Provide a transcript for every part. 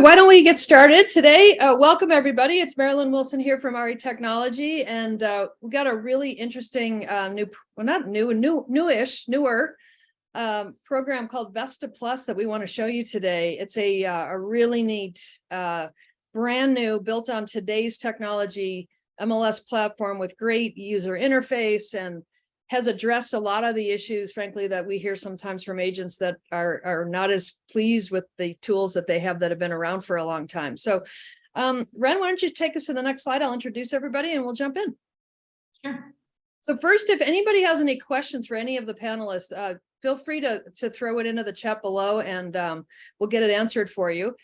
why don't we get started today? Welcome everybody. It's Marilyn Wilson here from RE Technology, and we got a really interesting newer program called VESTAPLUS that we want to show you today. It's a really neat, brand new, built on today's technology MLS platform with great user interface, and has addressed a lot of the issues, frankly, that we hear sometimes from agents that are not as pleased with the tools that they have that have been around for a long time. So, Ren, why don't you take us to the next slide? I'll introduce everybody and we'll jump in. Sure. So first, if anybody has any questions for any of the panelists, feel free to throw it into the chat below, and we'll get it answered for you.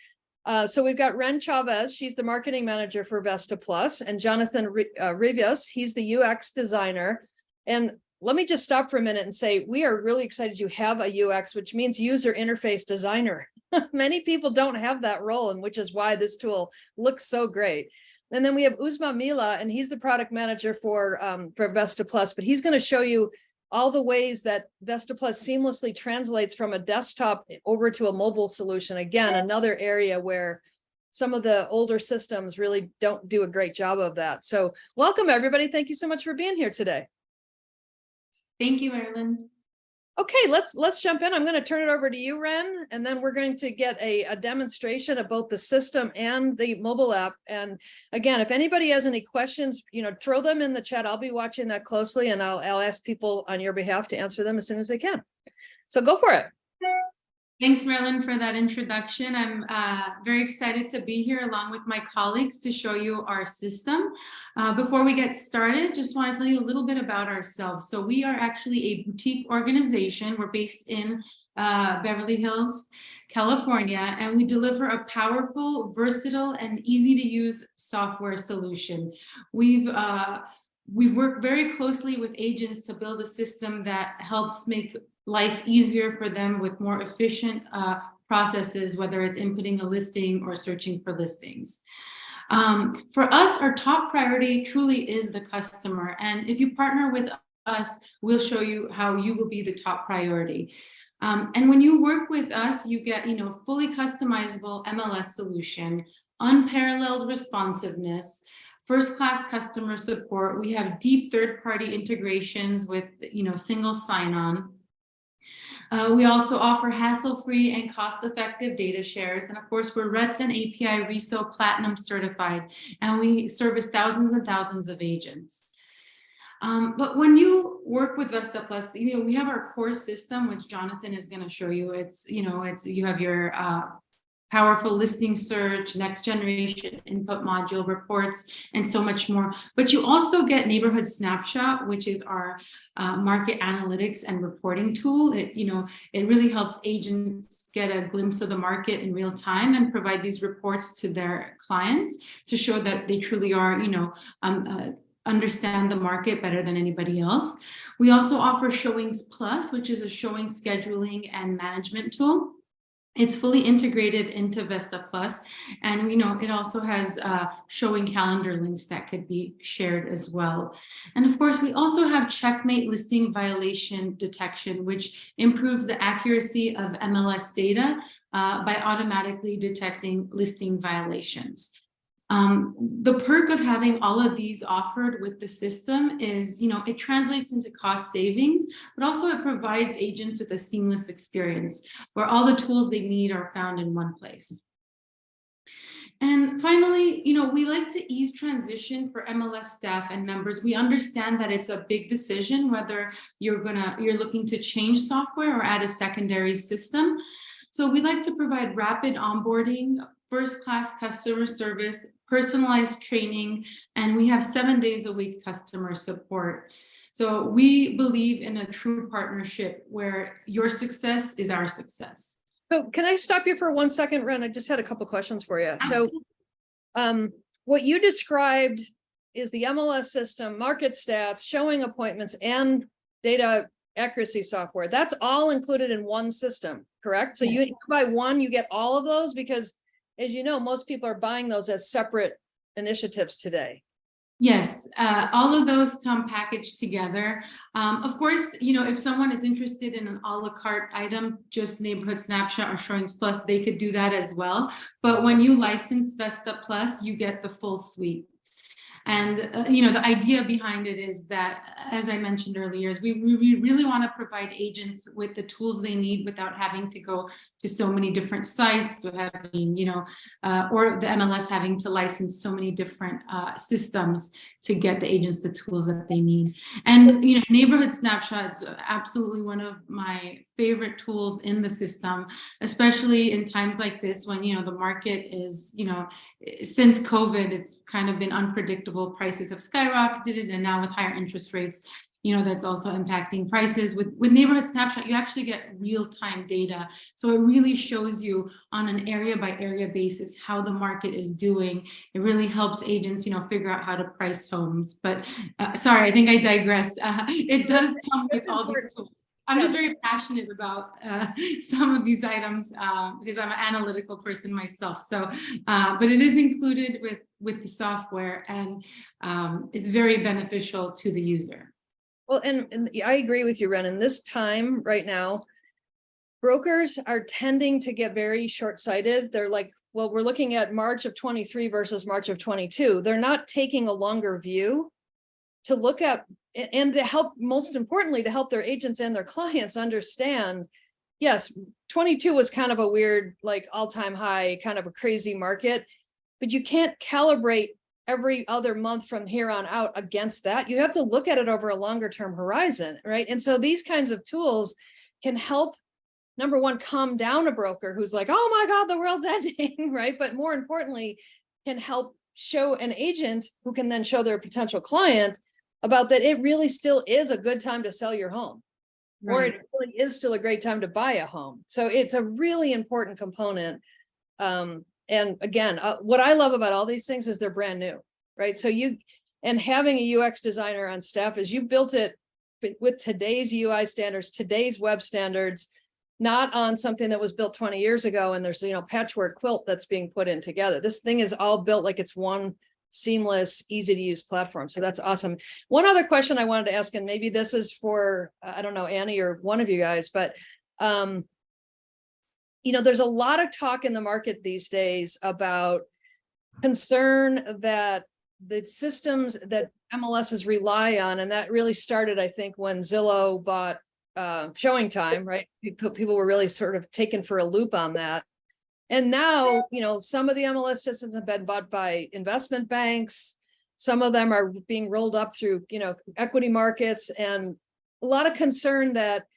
So we've got Ren Chavez, she's the marketing manager for VESTAPLUS, and Jonathan Rivas, he's the UX designer. And let me just stop for a minute and say, we are really excited you have a UX, which means user interface designer. Many people don't have that role, and which is why this tool looks so great. And then we have Uzma Mila, and he's the product manager for VESTAPLUS, but he's going to show you all the ways that VESTAPLUS seamlessly translates from a desktop over to a mobile solution. Again, another area where some of the older systems really don't do a great job of that. So welcome, everybody. Thank you so much for being here today. Thank you, Marilyn. Okay, let's jump in. I'm going to turn it over to you, Ren, and then we're going to get a demonstration of both the system and the mobile app. And again, if anybody has any questions, throw them in the chat. I'll be watching that closely, and I'll ask people on your behalf to answer them as soon as they can. So go for it. Thanks, Marilyn, for that introduction. I'm very excited to be here along with my colleagues to show you our system. Before we get started, just want to tell you a little bit about ourselves. So we are actually a boutique organization. We're based in Beverly Hills, California, and we deliver a powerful, versatile, and easy-to-use software solution. We work very closely with agents to build a system that helps make life easier for them with more efficient processes, whether it's inputting a listing or searching for listings. For us, our top priority truly is the customer. And if you partner with us, we'll show you how you will be the top priority. And when you work with us, you get, fully customizable MLS solution, unparalleled responsiveness, first-class customer support. We have deep third-party integrations with, single sign-on. We also offer hassle-free and cost-effective data shares. And of course, we're RETS and API RESO Platinum certified, and we service thousands and thousands of agents. But when you work with VESTAPLUS, we have our core system, which Jonathan is going to show you. You have your powerful listing search, next generation input module, reports, and so much more. But you also get Neighborhood Snapshot, which is our market analytics and reporting tool. It really helps agents get a glimpse of the market in real time and provide these reports to their clients to show that they truly are, understand the market better than anybody else. We also offer Showings Plus, which is a showing scheduling and management tool. It's fully integrated into VESTAPLUS, and it also has showing calendar links that could be shared as well. And of course, we also have Checkmate listing violation detection, which improves the accuracy of MLS data by automatically detecting listing violations. The perk of having all of these offered with the system is, it translates into cost savings, but also it provides agents with a seamless experience where all the tools they need are found in one place. And finally, we like to ease transition for MLS staff and members. We understand that it's a big decision whether you're looking to change software or add a secondary system. So we like to provide rapid onboarding, first-class customer service, personalized training, and we have 7 days a week customer support. So we believe in a true partnership where your success is our success. So can I stop you for 1 second, Ren? I just had a couple questions for you. So what you described is the MLS system, market stats, showing appointments, and data accuracy software. That's all included in one system, correct? So you buy one, you get all of those, because as you know, most people are buying those as separate initiatives today. Yes, all of those come packaged together. Of course, if someone is interested in an a la carte item, just Neighborhood Snapshot or Showings Plus, they could do that as well. But when you license Vesta Plus, you get the full suite. And, the idea behind it is that, as I mentioned earlier, is we really want to provide agents with the tools they need without having to go to so many different sites, or having, or the MLS having to license so many different systems to get the agents the tools that they need. And, Neighborhood Snapshot is absolutely one of my favorite tools in the system, especially in times like this when, the market is, since COVID, it's kind of been unpredictable. Prices have skyrocketed, and now with higher interest rates, that's also impacting prices. With Neighborhood Snapshot, you actually get real-time data. So it really shows you on an area by area basis how the market is doing. It really helps agents, figure out how to price homes. But sorry, I think I digressed. It does come with all these tools. I'm just very passionate about some of these items because I'm an analytical person myself. So, but it is included with the software, and it's very beneficial to the user. Well, and I agree with you, Ren. In this time right now, brokers are tending to get very short-sighted. They're like, well, we're looking at March of 23 versus March of 22. They're not taking a longer view to look at, and to help, most importantly, to help their agents and their clients understand, yes, 22 was kind of a weird, like all-time high, kind of a crazy market, but you can't calibrate every other month from here on out against that. You have to look at it over a longer term horizon, right? And so these kinds of tools can help, number one, calm down a broker who's like, oh my God, the world's ending, right? But more importantly, can help show an agent who can then show their potential client about that it really still is a good time to sell your home, right, or it really is still a great time to buy a home. So it's a really important component. And again, what I love about all these things is they're brand new, right? So and having a UX designer on staff is you built it with today's UI standards, today's web standards, not on something that was built 20 years ago and there's, patchwork quilt that's being put in together. This thing is all built like it's one seamless, easy to use platform. So that's awesome. One other question I wanted to ask, and maybe this is for, I don't know, Annie or one of you guys, but there's a lot of talk in the market these days about concern that the systems that MLSs rely on, and that really started, I think, when Zillow bought Showing Time, right? People were really sort of taken for a loop on that. And now, some of the MLS systems have been bought by investment banks. Some of them are being rolled up through, equity markets, and a lot of concern that,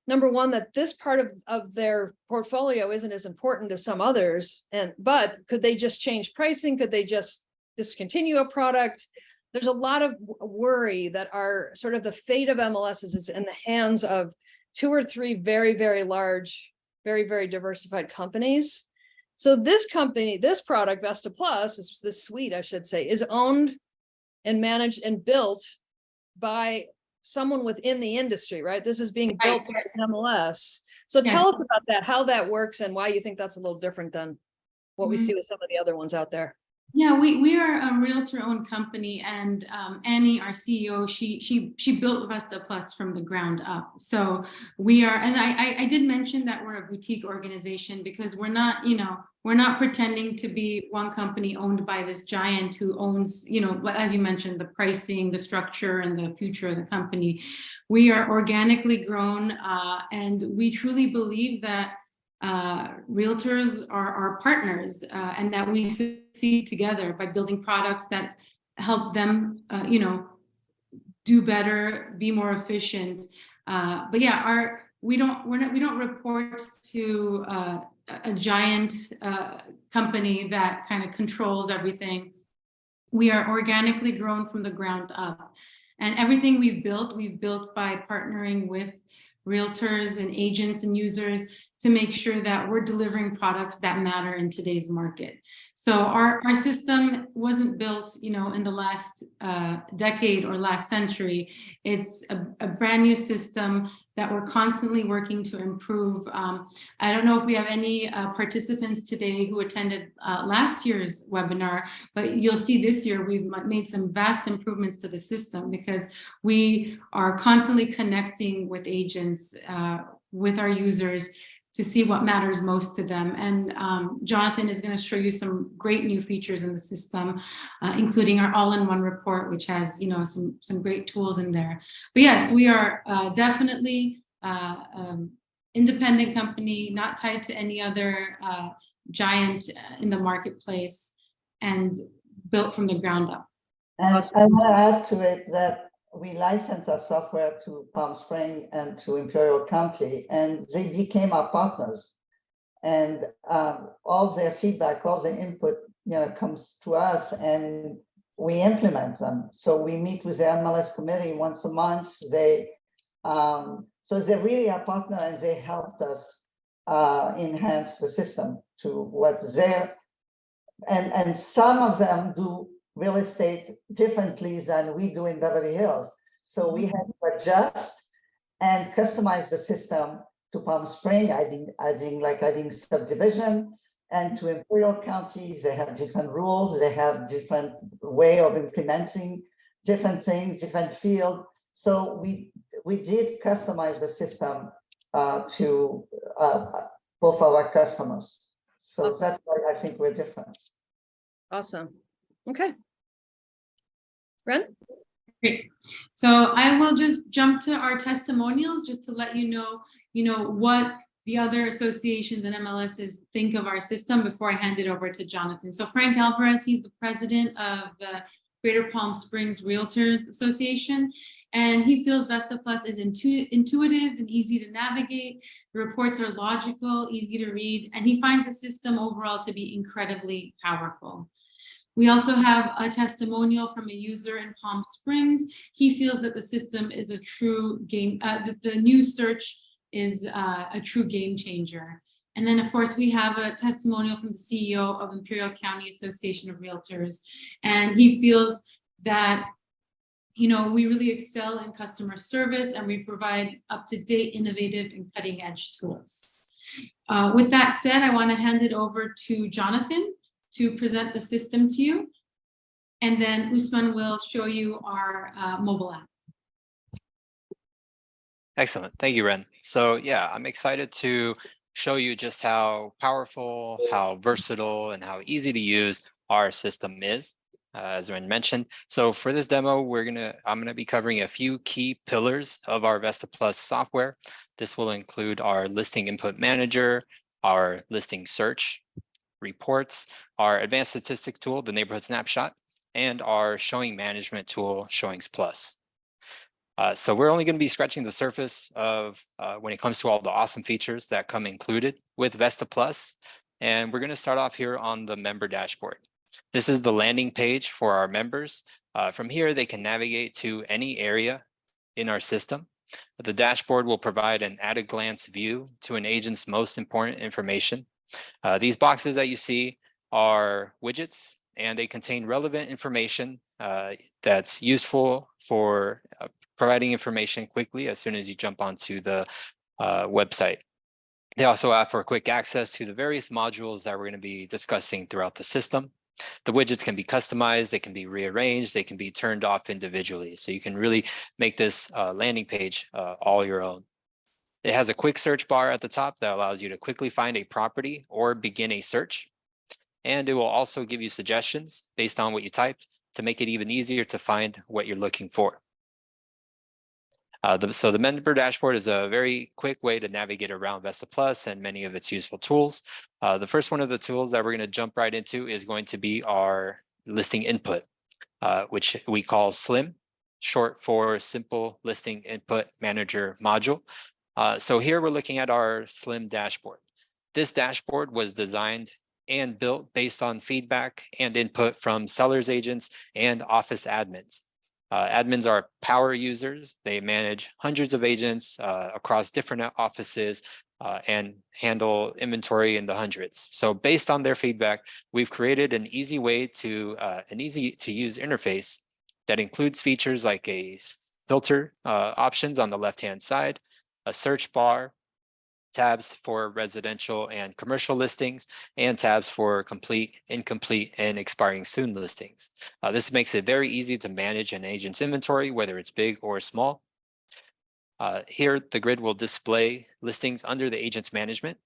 number one, that this part of their portfolio isn't as important as some others. But could they just change pricing? Could they just discontinue a product? There's a lot of worry that our sort of the fate of MLSs is in the hands of 2 or 3 very, very large, very, very diversified companies. So this company, this product, Vesta Plus, this suite, I should say, is owned and managed and built by someone within the industry, right? This is being built by MLS. So tell us about that, how that works, and why you think that's a little different than what we see with some of the other ones out there. Yeah, we are a realtor-owned company, and Annie, our CEO, she built Vesta Plus from the ground up. So we are, and I did mention that we're a boutique organization because we're not, we're not pretending to be one company owned by this giant who owns, as you mentioned, the pricing, the structure, and the future of the company. We are organically grown, and we truly believe that realtors are our partners, and that we succeed together by building products that help them, do better, be more efficient. But yeah, we don't report to a giant company that kind of controls everything. We are organically grown from the ground up, and everything we've built by partnering with realtors and agents and users to make sure that we're delivering products that matter in today's market. So our system wasn't built, in the last decade or last century. It's a brand new system that we're constantly working to improve. I don't know if we have any participants today who attended last year's webinar, but you'll see this year we've made some vast improvements to the system because we are constantly connecting with agents, with our users, to see what matters most to them. And Jonathan is going to show you some great new features in the system, including our all-in-one report, which has some great tools in there. But yes, we are definitely independent company, not tied to any other giant in the marketplace, and built from the ground up. And I want to add to it that we licensed our software to Palm Springs and to Imperial County, and they became our partners. And all their feedback, all their input, comes to us, and we implement them. So we meet with the MLS committee once a month. So they're really our partner, and they helped us enhance the system to what they're. And some of them do real estate differently than we do in Beverly Hills. So we had to adjust and customize the system to Palm Springs, adding subdivision, and to Imperial County, they have different rules, they have different way of implementing different things, different field. So we did customize the system to both our customers. So that's why I think we're different. Awesome. Okay. Ren? Great. So I will just jump to our testimonials just to let you know, what the other associations and MLSs think of our system before I hand it over to Jonathan. So Frank Alvarez, he's the president of the Greater Palm Springs Realtors Association, and he feels VESTAPLUS is intuitive and easy to navigate. The reports are logical, easy to read, and he finds the system overall to be incredibly powerful. We also have a testimonial from a user in Palm Springs. He feels that the system is a true game, that the new search is a true game changer. And then, of course, we have a testimonial from the CEO of Imperial County Association of Realtors. And he feels that, we really excel in customer service and we provide up-to-date, innovative, and cutting-edge tools. With that said, I want to hand it over to Jonathan to present the system to you. And then Usman will show you our mobile app. Excellent. Thank you, Ren. So yeah, I'm excited to show you just how powerful, how versatile, and how easy to use our system is, as Ren mentioned. So for this demo, I'm gonna be covering a few key pillars of our VESTAPLUS software. This will include our listing input manager, our listing search, reports, our advanced statistics tool, the neighborhood snapshot, and our showing management tool, Showings Plus. So we're only going to be scratching the surface of when it comes to all the awesome features that come included with VESTAPLUS. And we're going to start off here on the member dashboard. This is the landing page for our members. From here, they can navigate to any area in our system. The dashboard will provide an at-a-glance view to an agent's most important information. These boxes that you see are widgets, and they contain relevant information that's useful for providing information quickly as soon as you jump onto the website. They also offer quick access to the various modules that we're going to be discussing throughout the system. The widgets can be customized, they can be rearranged, they can be turned off individually. So you can really make this landing page all your own. It has a quick search bar at the top that allows you to quickly find a property or begin a search. And it will also give you suggestions based on what you typed to make it even easier to find what you're looking for. So the member dashboard is a very quick way to navigate around VESTAPLUS and many of its useful tools. The first one of the tools that we're going to jump right into is going to be our listing input, which we call SLIM, short for Simple Listing Input Manager module. So here we're looking at our SLIM dashboard. This dashboard was designed and built based on feedback and input from sellers agents and office admins. Admins are power users. They manage hundreds of agents across different offices and handle inventory in the hundreds. So based on their feedback, we've created an easy to use interface that includes features like a filter options on the left-hand side, a search bar, tabs for residential and commercial listings, and tabs for complete, incomplete, and expiring soon listings. This makes it very easy to manage an agent's inventory, whether it's big or small. Here, the grid will display listings under the agent's management,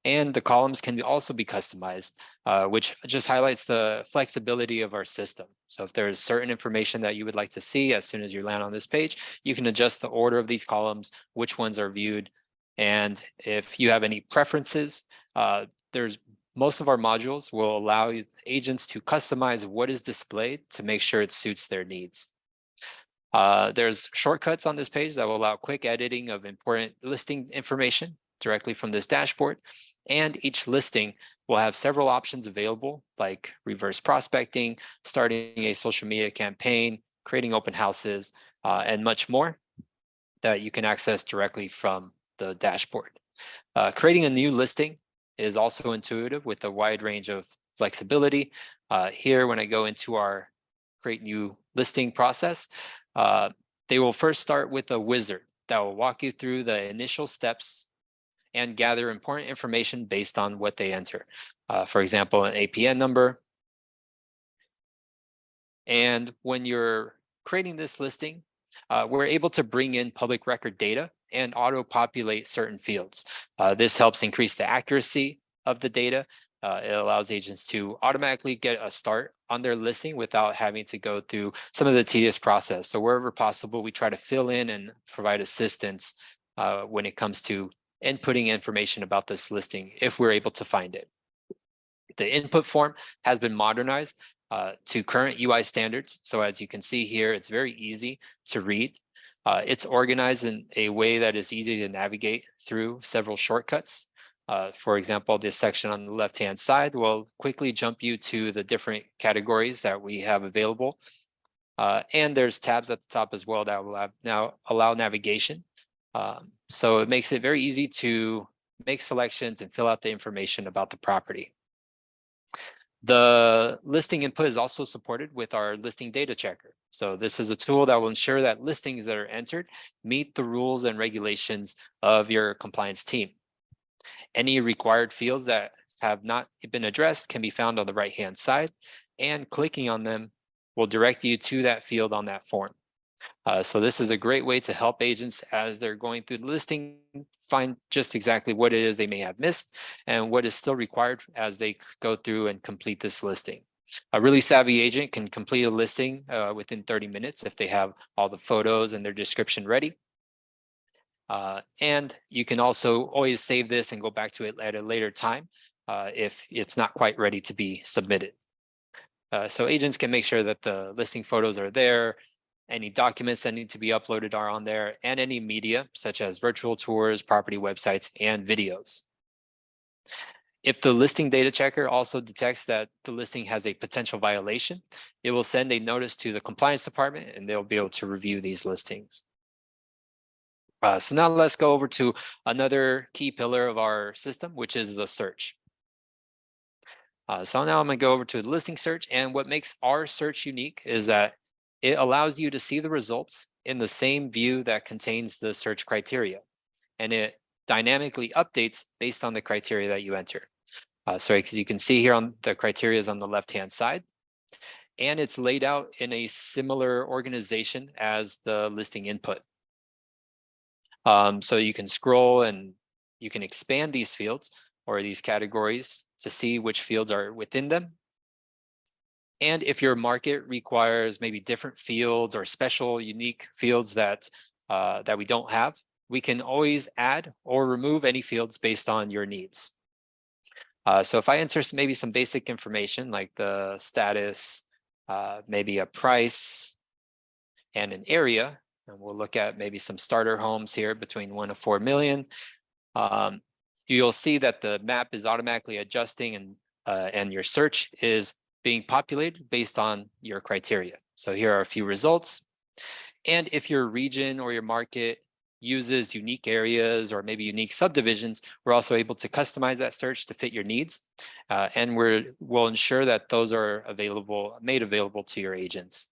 and the columns can also be customized, which just highlights the flexibility of our system. So if there's certain information that you would like to see as soon as you land on this page, you can adjust the order of these columns, which ones are viewed. And if you have any preferences, most of our modules will allow agents to customize what is displayed to make sure it suits their needs. There's shortcuts on this page that will allow quick editing of important listing information directly from this dashboard. And each listing will have several options available, like reverse prospecting, starting a social media campaign, creating open houses, and much more that you can access directly from the dashboard. Creating a new listing is also intuitive with a wide range of flexibility. Here, when I go into our create new listing process, they will first start with a wizard that will walk you through the initial steps and gather important information based on what they enter. For example, an APN number. And when you're creating this listing, we're able to bring in public record data and auto-populate certain fields. This helps increase the accuracy of the data. It allows agents to automatically get a start on their listing without having to go through some of the tedious process. So wherever possible, we try to fill in and provide assistance when it comes to inputting information about this listing, if we're able to find it. The input form has been modernized to current UI standards. So as you can see here, it's very easy to read. It's organized in a way that is easy to navigate through several shortcuts. For example, this section on the left-hand side will quickly jump you to the different categories that we have available. And there's tabs at the top as well that will now allow navigation. So it makes it very easy to make selections and fill out the information about the property. The listing input is also supported with our listing data checker. So this is a tool that will ensure that listings that are entered meet the rules and regulations of your compliance team. Any required fields that have not been addressed can be found on the right-hand side, and clicking on them will direct you to that field on that form. So this is a great way to help agents as they're going through the listing, find just exactly what it is they may have missed and what is still required as they go through and complete this listing. A really savvy agent can complete a listing within 30 minutes if they have all the photos and their description ready. And you can also always save this and go back to it at a later time if it's not quite ready to be submitted. So agents can make sure that the listing photos are there, any documents that need to be uploaded are on there, and any media such as virtual tours, property websites, and videos. If the listing data checker also detects that the listing has a potential violation, it will send a notice to the compliance department and they'll be able to review these listings. So now let's go over to another key pillar of our system, which is the search. So now I'm going to go over to the listing search, and what makes our search unique is that it allows you to see the results in the same view that contains the search criteria, and it dynamically updates based on the criteria that you enter. So as you can see here, on the criteria is on the left-hand side, and it's laid out in a similar organization as the listing input. So you can scroll and you can expand these fields or these categories to see which fields are within them. And if your market requires maybe different fields or special unique fields that we don't have, we can always add or remove any fields based on your needs. So if I enter maybe some basic information like the status, maybe a price and an area, and we'll look at maybe some starter homes here between 1 to 4 million. You'll see that the map is automatically adjusting and your search is being populated based on your criteria. So here are a few results. And if your region or your market uses unique areas or maybe unique subdivisions, we're also able to customize that search to fit your needs. And we'll ensure that those are made available to your agents.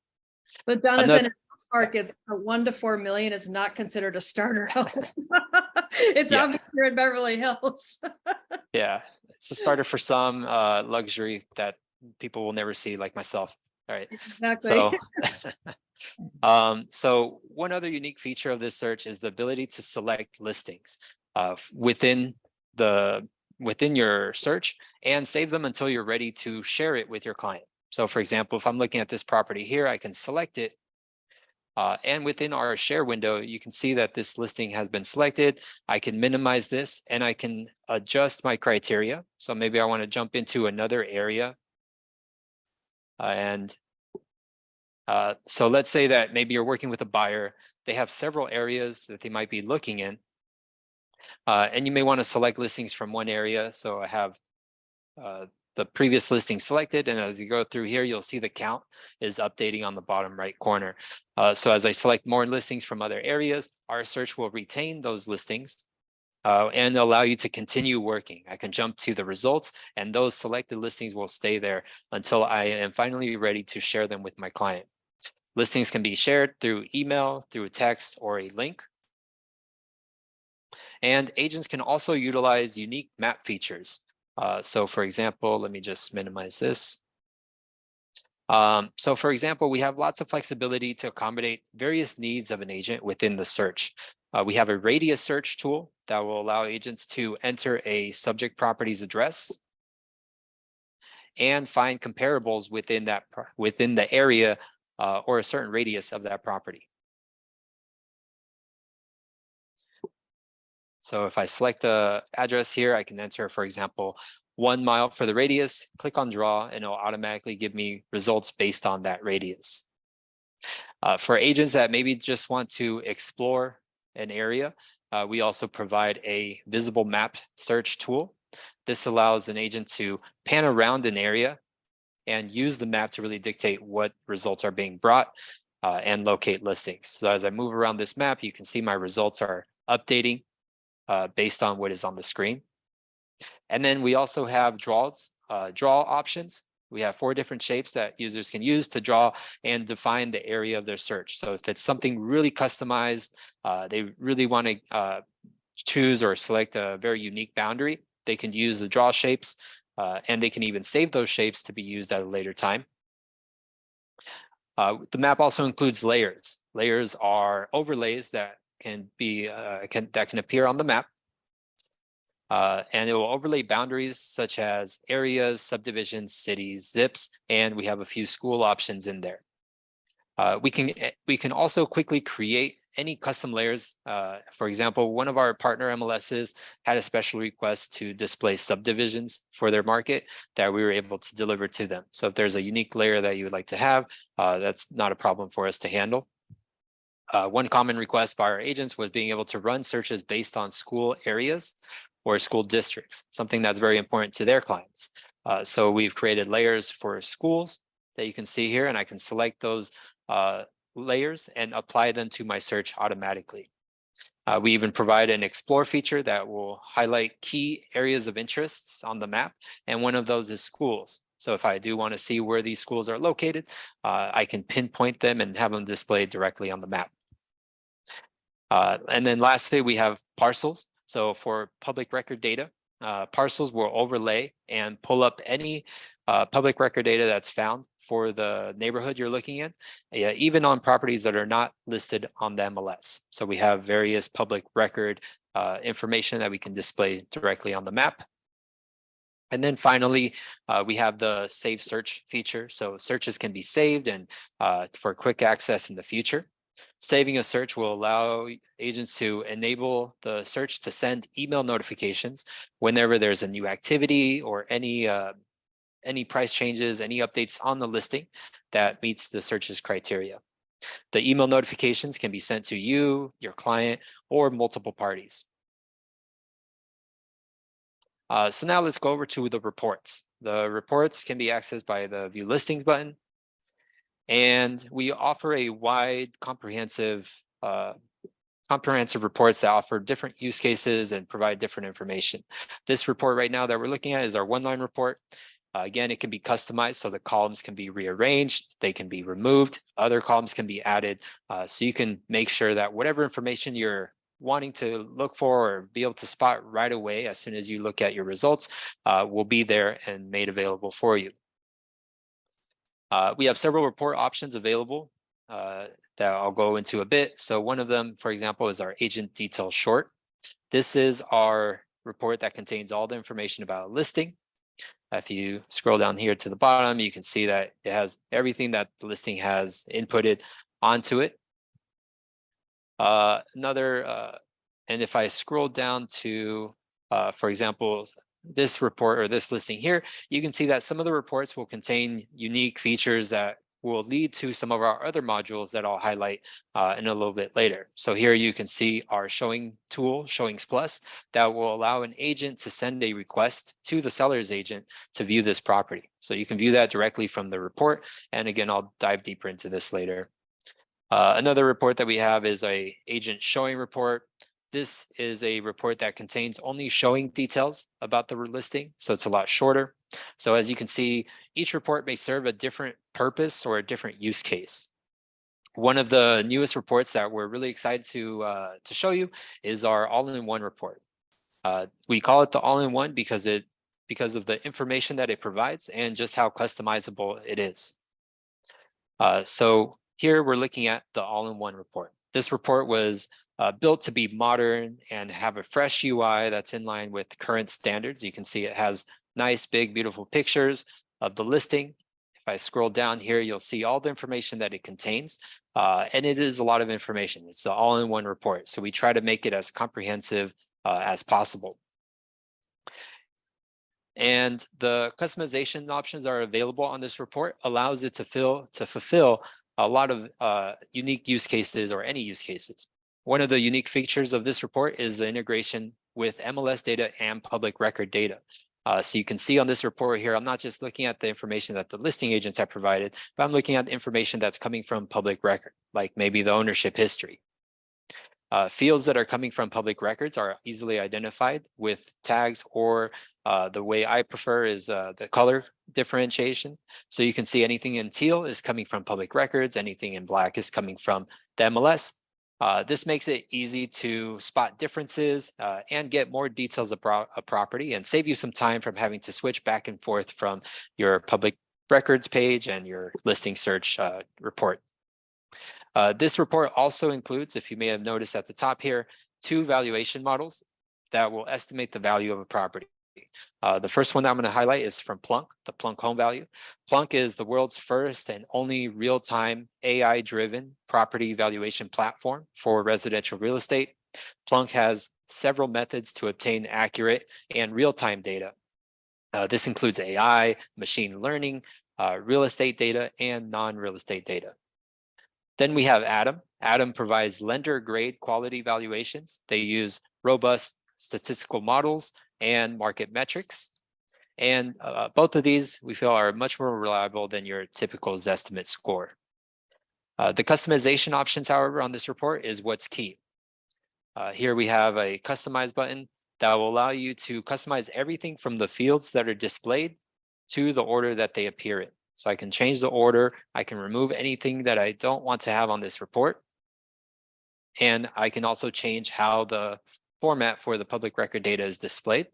But Jonathan, in House Park, it's 1 to 4 million is not considered a starter home. It's Yeah. obviously in Beverly Hills. Yeah, it's a starter for some luxury that people will never see, like myself. All right. Exactly. So one other unique feature of this search is the ability to select listings within your search and save them until you're ready to share it with your client. So for example, if I'm looking at this property here, I can select it. And within our share window, you can see that this listing has been selected. I can minimize this and I can adjust my criteria. So maybe I want to jump into another area. So let's say that maybe you're working with a buyer. They have several areas that they might be looking in. And you may want to select listings from one area. So I have the previous listing selected, and as you go through here, you'll see the count is updating on the bottom right corner. So as I select more listings from other areas, our search will retain those listings and allow you to continue working. I can jump to the results, and those selected listings will stay there until I am finally ready to share them with my client. Listings can be shared through email, through a text, or a link. And agents can also utilize unique map features. So for example, let me just minimize this. So for example, we have lots of flexibility to accommodate various needs of an agent within the search. We have a radius search tool that will allow agents to enter a subject property's address and find comparables within the area or a certain radius of that property. So if I select the address here, I can enter, for example, 1 mile for the radius, click on draw, and it'll automatically give me results based on that radius. For agents that maybe just want to explore an area, we also provide a visible map search tool. This allows an agent to pan around an area and use the map to really dictate what results are being brought and locate listings. So as I move around this map, you can see my results are updating based on what is on the screen. And then we also have draw options. We have 4 different shapes that users can use to draw and define the area of their search. So if it's something really customized, they really want to choose or select a very unique boundary, they can use the draw shapes and they can even save those shapes to be used at a later time. The map also includes layers. Layers are overlays that can appear on the map. And it will overlay boundaries such as areas, subdivisions, cities, zips, and we have a few school options in there. We can also quickly create any custom layers. For example, one of our partner MLSs had a special request to display subdivisions for their market that we were able to deliver to them. So if there's a unique layer that you would like to have, that's not a problem for us to handle. One common request by our agents was being able to run searches based on school areas or school districts, something that's very important to their clients. So we've created layers for schools that you can see here, and I can select those layers and apply them to my search automatically. We even provide an explore feature that will highlight key areas of interest on the map, and one of those is schools. So if I do want to see where these schools are located, I can pinpoint them and have them displayed directly on the map. And then lastly, we have parcels. So for public record data, parcels will overlay and pull up any public record data that's found for the neighborhood you're looking in, even on properties that are not listed on the MLS. So we have various public record information that we can display directly on the map. And then finally, we have the save search feature. So searches can be saved and for quick access in the future. Saving a search will allow agents to enable the search to send email notifications whenever there's a new activity or any price changes, any updates on the listing that meets the search's criteria. The email notifications can be sent to you, your client, or multiple parties. So now let's go over to the reports. The reports can be accessed by the View Listings button. And we offer a wide, comprehensive comprehensive reports that offer different use cases and provide different information. This report right now that we're looking at is our one-line report. Again, it can be customized, so the columns can be rearranged, they can be removed, other columns can be added, so you can make sure that whatever information you're wanting to look for or be able to spot right away as soon as you look at your results will be there and made available for you. We have several report options available that I'll go into a bit. So one of them, for example, is our agent detail short. This is our report that contains all the information about a listing. If you scroll down here to the bottom, you can see that it has everything that the listing has inputted onto it. And if I scroll down to, for example, this report or this listing here, you can see that some of the reports will contain unique features that will lead to some of our other modules that I'll highlight in a little bit later. So here you can see our showing tool, Showings Plus, that will allow an agent to send a request to the seller's agent to view this property. So you can view that directly from the report. And again, I'll dive deeper into this later. Another report that we have is a agent showing report. This is a report that contains only showing details about the listing, so it's a lot shorter. So as you can see, each report may serve a different purpose or a different use case. One of the newest reports that we're really excited to show you is our all-in-one report. We call it the all-in-one because of the information that it provides and just how customizable it is. So here we're looking at the all-in-one report. This report was built to be modern and have a fresh UI that's in line with current standards. You can see it has nice, big, beautiful pictures of the listing. If I scroll down here, you'll see all the information that it contains. And it is a lot of information. It's the all-in-one report. So we try to make it as comprehensive as possible. And the customization options that are available on this report allows it to fulfill a lot of unique use cases or any use cases. One of the unique features of this report is the integration with MLS data and public record data. So you can see on this report here, I'm not just looking at the information that the listing agents have provided, but I'm looking at the information that's coming from public record, like maybe the ownership history. Fields that are coming from public records are easily identified with tags, or the way I prefer is the color differentiation. So you can see anything in teal is coming from public records, anything in black is coming from the MLS. This makes it easy to spot differences and get more details about a property and save you some time from having to switch back and forth from your public records page and your listing search report. This report also includes, if you may have noticed at the top here, 2 valuation models that will estimate the value of a property. The first one that I'm going to highlight is from Plunk, the Plunk Home Value. Plunk is the world's first and only real-time AI-driven property valuation platform for residential real estate. Plunk has several methods to obtain accurate and real-time data. This includes AI, machine learning, real estate data, and non-real estate data. Then we have Atom. Atom provides lender-grade quality valuations. They use robust statistical models and market metrics. And both of these we feel are much more reliable than your typical Zestimate score. The customization options, however, on this report is what's key. Here we have a customize button that will allow you to customize everything from the fields that are displayed to the order that they appear in. So I can change the order, I can remove anything that I don't want to have on this report. And I can also change how the format for the public record data is displayed.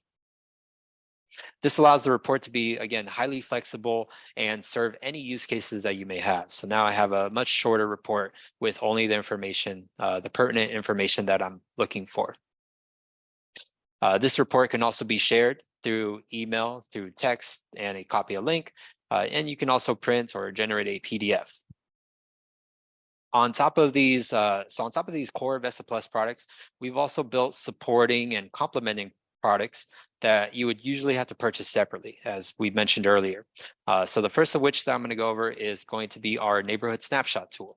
This allows the report to be, again, highly flexible and serve any use cases that you may have. So now I have a much shorter report with only the information, the pertinent information that I'm looking for. This report can also be shared through email, through text, and a copy a link. And you can also print or generate a PDF. On top of these, on top of these core VESTAPLUS products, we've also built supporting and complementing products that you would usually have to purchase separately, as we mentioned earlier. So the first of which that I'm going to go over is going to be our neighborhood snapshot tool.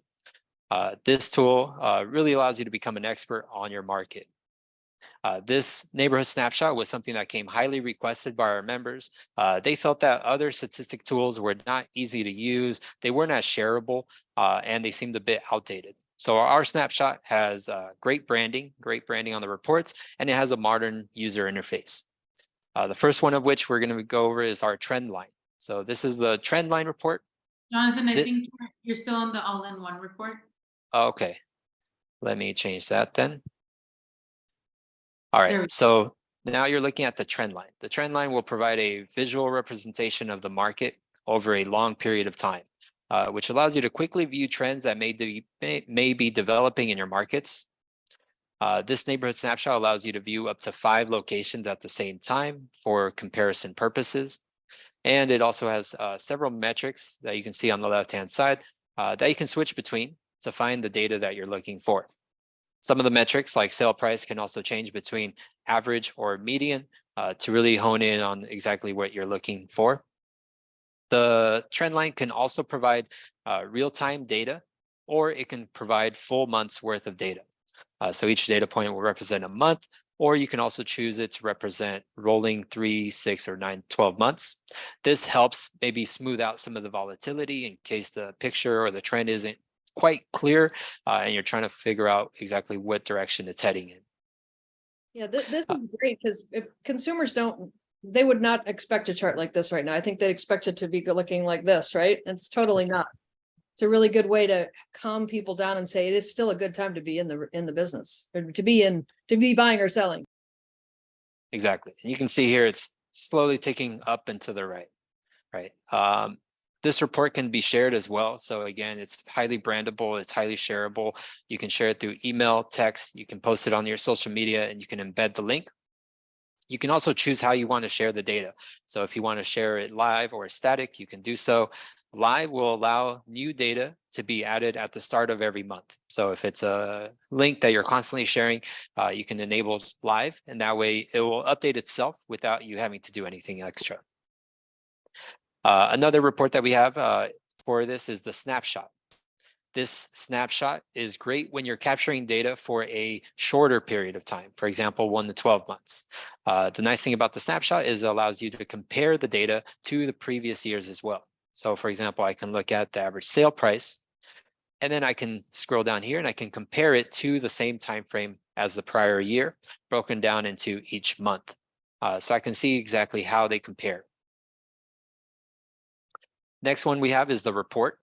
This tool really allows you to become an expert on your market. This neighborhood snapshot was something that came highly requested by our members. They felt that other statistic tools were not easy to use, they weren't as shareable, and they seemed a bit outdated. So our snapshot has great branding on the reports, and it has a modern user interface. The first one of which we're going to go over is our trend line. So this is the trend line report. Jonathan, I think you're still on the all-in-one report. Okay, let me change that then. All There we right, so now you're looking at the trend line. The trend line will provide a visual representation of the market over a long period of time, which allows you to quickly view trends that may be developing in your markets. This neighborhood snapshot allows you to view up to 5 locations at the same time for comparison purposes. And it also has several metrics that you can see on the left-hand side that you can switch between to find the data that you're looking for. Some of the metrics like sale price can also change between average or median to really hone in on exactly what you're looking for. The trend line can also provide real-time data, or it can provide full months worth of data. So each data point will represent a month, or you can also choose it to represent rolling 3, 6, or 9, 12 months. This helps maybe smooth out some of the volatility in case the picture or the trend isn't quite clear and you're trying to figure out exactly what direction it's heading in. Yeah, this is great because if consumers they would not expect a chart like this right now. I think they expect it to be looking like this, right? And it's totally not. It's a really good way to calm people down and say it is still a good time to be in the business, or to be buying or selling. Exactly. You can see here it's slowly ticking up and to the right, right? This report can be shared as well. So again, it's highly brandable, it's highly shareable. You can share it through email, text, you can post it on your social media, and you can embed the link. You can also choose how you want to share the data. So if you want to share it live or static, you can do so. Live will allow new data to be added at the start of every month. So if it's a link that you're constantly sharing, you can enable live, and that way it will update itself without you having to do anything extra. Another report that we have for this is the snapshot. This snapshot is great when you're capturing data for a shorter period of time, for example, 1 to 12 months. The nice thing about the snapshot is it allows you to compare the data to the previous years as well. So for example, I can look at the average sale price, and then I can scroll down here and I can compare it to the same time frame as the prior year, broken down into each month. So I can see exactly how they compare. Next one we have is the report.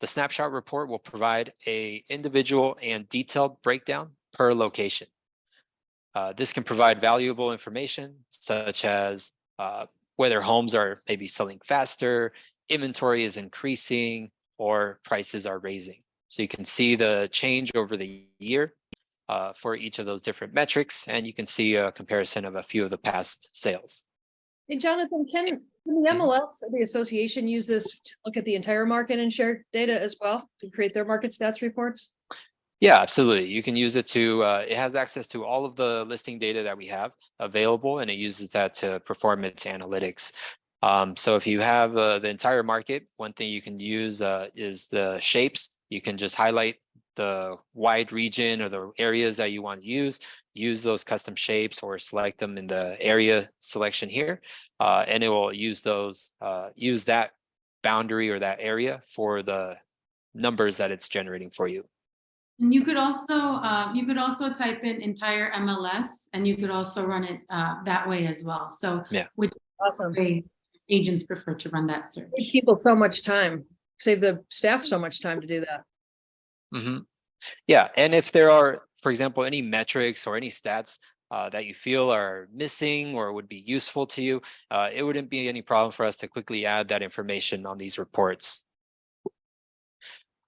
The snapshot report will provide an individual and detailed breakdown per location. This can provide valuable information such as whether homes are maybe selling faster, inventory is increasing, or prices are raising. So you can see the change over the year for each of those different metrics, and you can see a comparison of a few of the past sales. Hey, Jonathan, can the MLS, the association, use this to look at the entire market and share data as well to create their market stats reports? Yeah, absolutely. You can use it to, it has access to all of the listing data that we have available, and it uses that to perform its analytics. So if you have the entire market, one thing you can use is the shapes. You can just highlight the wide region or the areas that you want to use those custom shapes or select them in the area selection here. And it will use those, use that boundary or that area for the numbers that it's generating for you. And you could also type in entire MLS, and you could also run it that way as well. So yeah, which Awesome. way agents prefer to run that search. Save people so much time, save the staff so much time to do that. Mm-hmm. Yeah, and if there are, for example, any metrics or any stats that you feel are missing or would be useful to you, it wouldn't be any problem for us to quickly add that information on these reports.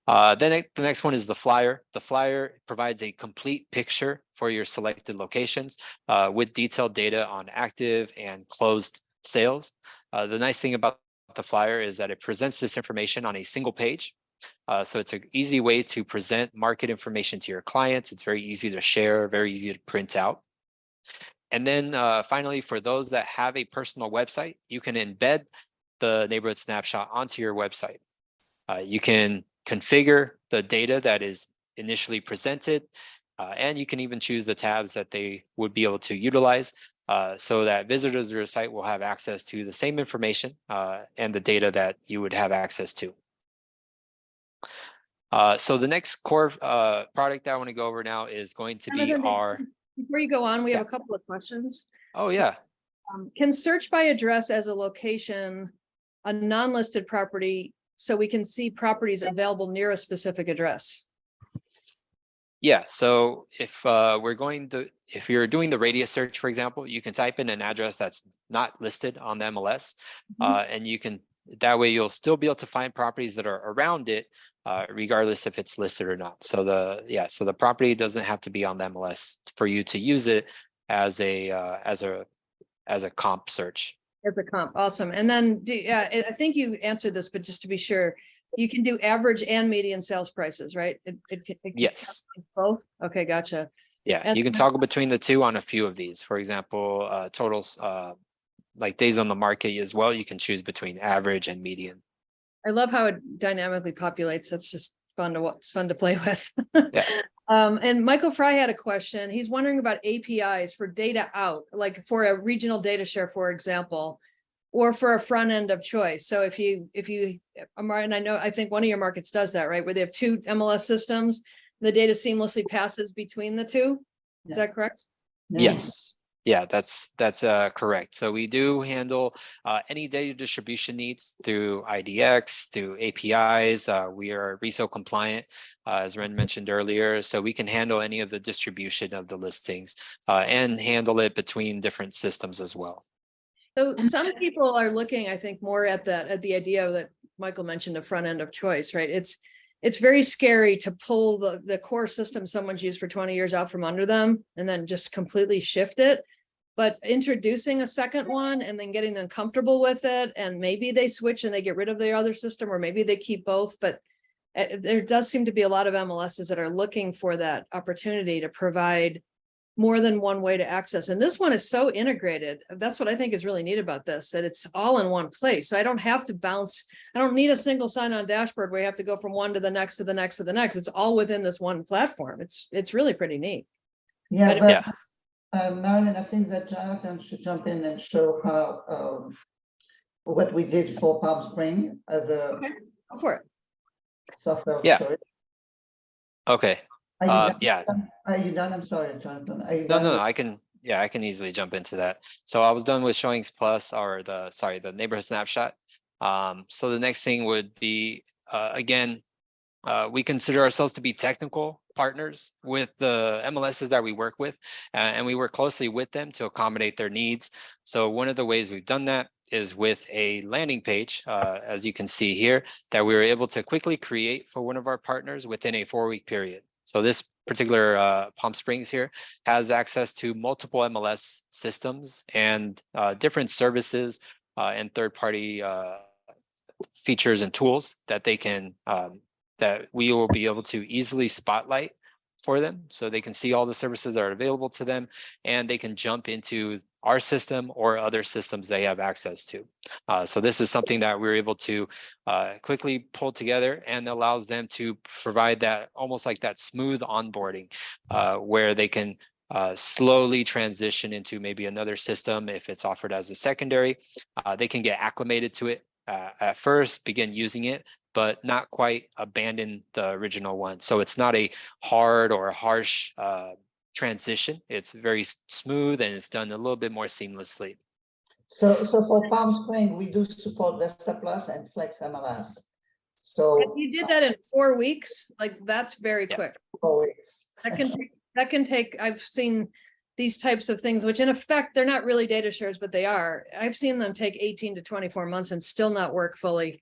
Then the next one is the flyer. The flyer provides a complete picture for your selected locations with detailed data on active and closed sales. The nice thing about the flyer is that it presents this information on a single page. So it's an easy way to present market information to your clients. It's very easy to share, very easy to print out. And then finally, for those that have a personal website, you can embed the neighborhood snapshot onto your website. You can configure the data that is initially presented, and you can even choose the tabs that they would be able to utilize so that visitors to your site will have access to the same information and the data that you would have access to. So the next core product that I want to go over now is going to be Jonathan, our. Before you go on, we have Yeah. a couple of questions. Oh yeah. Can search by address as a location a non-listed property so we can see properties available near a specific address? Yeah, so if if you're doing the radius search, for example, you can type in an address that's not listed on the MLS, and you can that way you'll still be able to find properties that are around it, regardless if it's listed or not. So the property doesn't have to be on the MLS for you to use it as a comp search. As a comp, awesome. And then I think you answered this, but just to be sure, you can do average and median sales prices, right? It can Yes. both. Okay, gotcha. Yeah, And you can toggle between the two on a few of these. For example, totals, like days on the market as well. You can choose between average and median. I love how it dynamically populates. That's just fun to watch. It's fun to play with. Yeah. And Michael Fry had a question. He's wondering about APIs for data out, like for a regional data share, for example, or for a front end of choice. So if you, and I think one of your markets does that, right? Where they have two MLS systems, the data seamlessly passes between the two. Is that correct? Yes. Yeah, that's correct. So we do handle any data distribution needs through IDX, through APIs. We are RESO compliant, as Ren mentioned earlier. So we can handle any of the distribution of the listings and handle it between different systems as well. So some people are looking, I think, more at the idea that Michael mentioned, the front end of choice, right? It's very scary to pull the core system someone's used for 20 years out from under them and then just completely shift it. But introducing a second one and then getting them comfortable with it, and maybe they switch and they get rid of their other system, or maybe they keep both. But there does seem to be a lot of MLSs that are looking for that opportunity to provide more than one way to access. And this one is so integrated. That's what I think is really neat about this, that it's all in one place. So I don't have to bounce. I don't need a single sign-on dashboard where you have to go from one to the next to the next to the next. It's all within this one platform. It's really pretty neat. Yeah, But Marilyn, I think that Jonathan should jump in and show how what we did for Palm Spring as a go for it. software. Yeah. Storage. Okay. Are you done? Yeah. Are you done? I'm sorry, Jonathan. Are you No, done? I can easily jump into that. So I was done with Showings Plus, or the neighborhood snapshot. So the next thing would be, again, we consider ourselves to be technical partners with the MLSs that we work with, and we work closely with them to accommodate their needs. So one of the ways we've done that is with a landing page, as you can see here, that we were able to quickly create for one of our partners within a 4-week period. So this particular Palm Springs here has access to multiple MLS systems and different services and third-party features and tools that they can that we will be able to easily spotlight for them, so they can see all the services that are available to them, and they can jump into our system or other systems they have access to. So this is something that we're able to quickly pull together, and allows them to provide that almost like that smooth onboarding where they can slowly transition into maybe another system. If it's offered as a secondary, they can get acclimated to it at first, begin using it, but not quite abandon the original one. So it's not a hard or harsh transition. It's very smooth, and it's done a little bit more seamlessly. So for Palm Spring, we do support VESTAPLUS and Flex MLS. So If you did that in 4 weeks, like that's very quick. 4 weeks. That can take, I've seen these types of things, which in effect, they're not really data shares, but they are. I've seen them take 18 to 24 months and still not work fully.